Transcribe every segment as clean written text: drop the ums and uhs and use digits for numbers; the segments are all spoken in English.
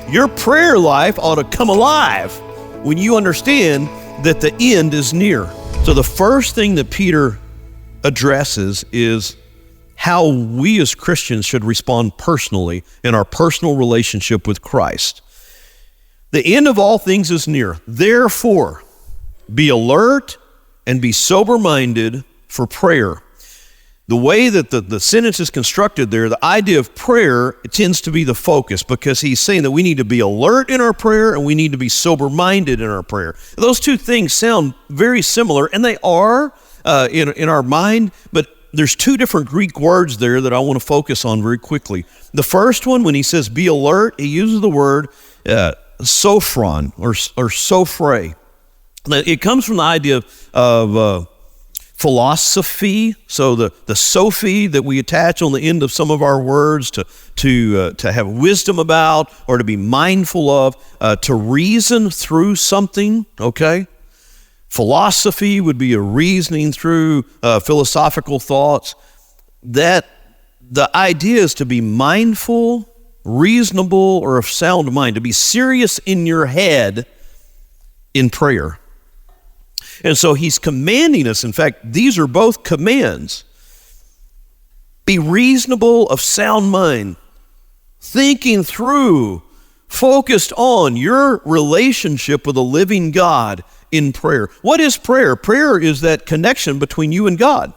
Your prayer life ought to come alive when you understand that the end is near. So the first thing that Peter addresses is how we as Christians should respond personally in our personal relationship with Christ. The end of all things is near. Therefore, be alert and be sober-minded for prayer. The way that the sentence is constructed there, the idea of prayer, it tends to be the focus, because he's saying that we need to be alert in our prayer and we need to be sober-minded in our prayer. Those two things sound very similar, and they are in our mind, but there's two different Greek words there that I want to focus on very quickly. The first one, when he says be alert, he uses the word sophron or sophre. It comes from the idea of philosophy, so the Sophie that we attach on the end of some of our words to have wisdom about or to be mindful of, to reason through something, okay? Philosophy would be a reasoning through philosophical thoughts. That the idea is to be mindful, reasonable, or of sound mind, to be serious in your head in prayer. And so he's commanding us. In fact, these are both commands. Be reasonable, of sound mind, thinking through, focused on your relationship with a living God in prayer. What is prayer? Prayer is that connection between you and God.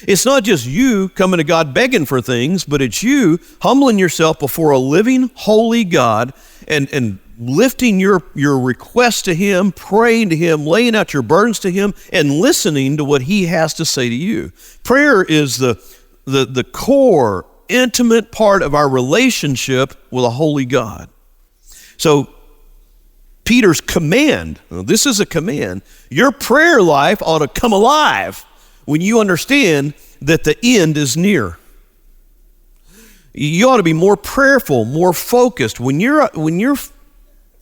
It's not just you coming to God begging for things, but it's you humbling yourself before a living, holy God and lifting your request to Him, praying to Him, laying out your burdens to Him, and listening to what He has to say to you. Prayer is the core, intimate part of our relationship with a holy God. So Peter's command, this is a command, your prayer life ought to come alive when you understand that the end is near. You ought to be more prayerful, more focused. When you're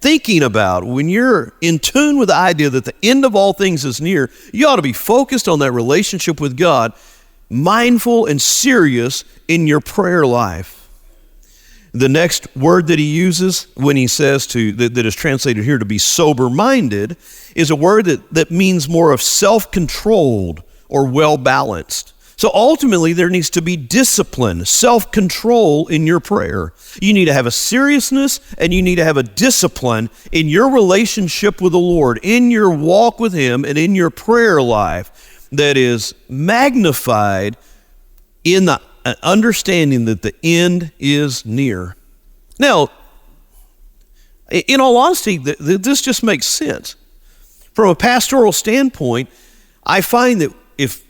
thinking about, when you're in tune with the idea that the end of all things is near, you ought to be focused on that relationship with God, mindful and serious in your prayer life. The next word that he uses when he says that is translated here to be sober-minded is a word that means more of self-controlled or well-balanced. So ultimately, there needs to be discipline, self-control in your prayer. You need to have a seriousness and you need to have a discipline in your relationship with the Lord, in your walk with Him, and in your prayer life that is magnified in the understanding that the end is near. Now, in all honesty, this just makes sense. From a pastoral standpoint, I find that if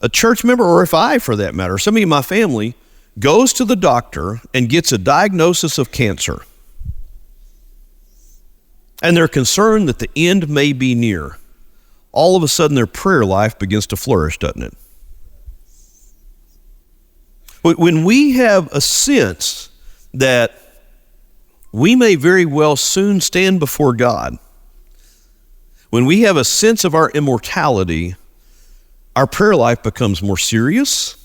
a church member, or if I, for that matter, somebody in my family, goes to the doctor and gets a diagnosis of cancer, and they're concerned that the end may be near, all of a sudden their prayer life begins to flourish, doesn't it? When we have a sense that we may very well soon stand before God, when we have a sense of our immortality, our prayer life becomes more serious,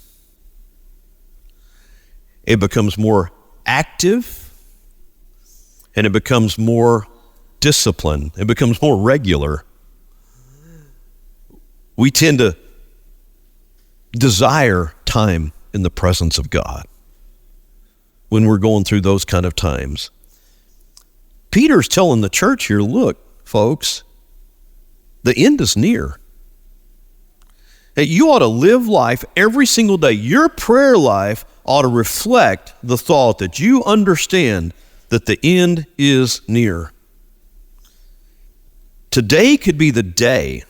it becomes more active, and it becomes more disciplined, it becomes more regular. We tend to desire time in the presence of God when we're going through those kind of times. Peter's telling the church here, look, folks, the end is near. That you ought to live life every single day. Your prayer life ought to reflect the thought that you understand that the end is near. Today could be the day.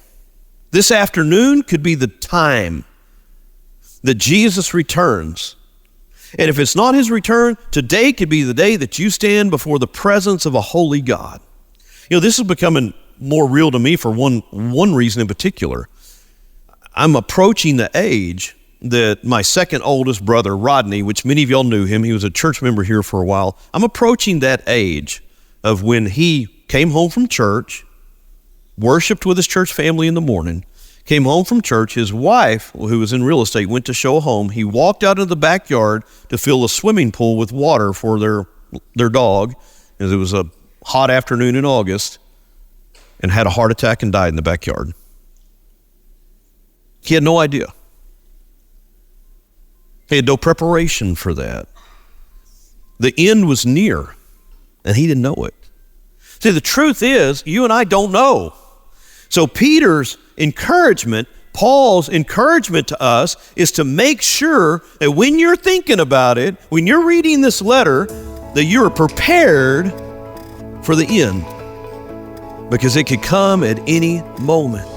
This afternoon could be the time that Jesus returns. And if it's not His return, today could be the day that you stand before the presence of a holy God. You know, this is becoming more real to me for one reason in particular. I'm approaching the age that my second oldest brother, Rodney, which many of y'all knew him, he was a church member here for a while. I'm approaching that age of when he came home from church, worshiped with his church family in the morning, came home from church. His wife, who was in real estate, went to show a home. He walked out into the backyard to fill a swimming pool with water for their dog, as it was a hot afternoon in August, and had a heart attack and died in the backyard. He had no idea. He had no preparation for that. The end was near, and he didn't know it. See, the truth is, you and I don't know. So Peter's encouragement, Paul's encouragement to us, is to make sure that when you're thinking about it, when you're reading this letter, that you're prepared for the end, because it could come at any moment.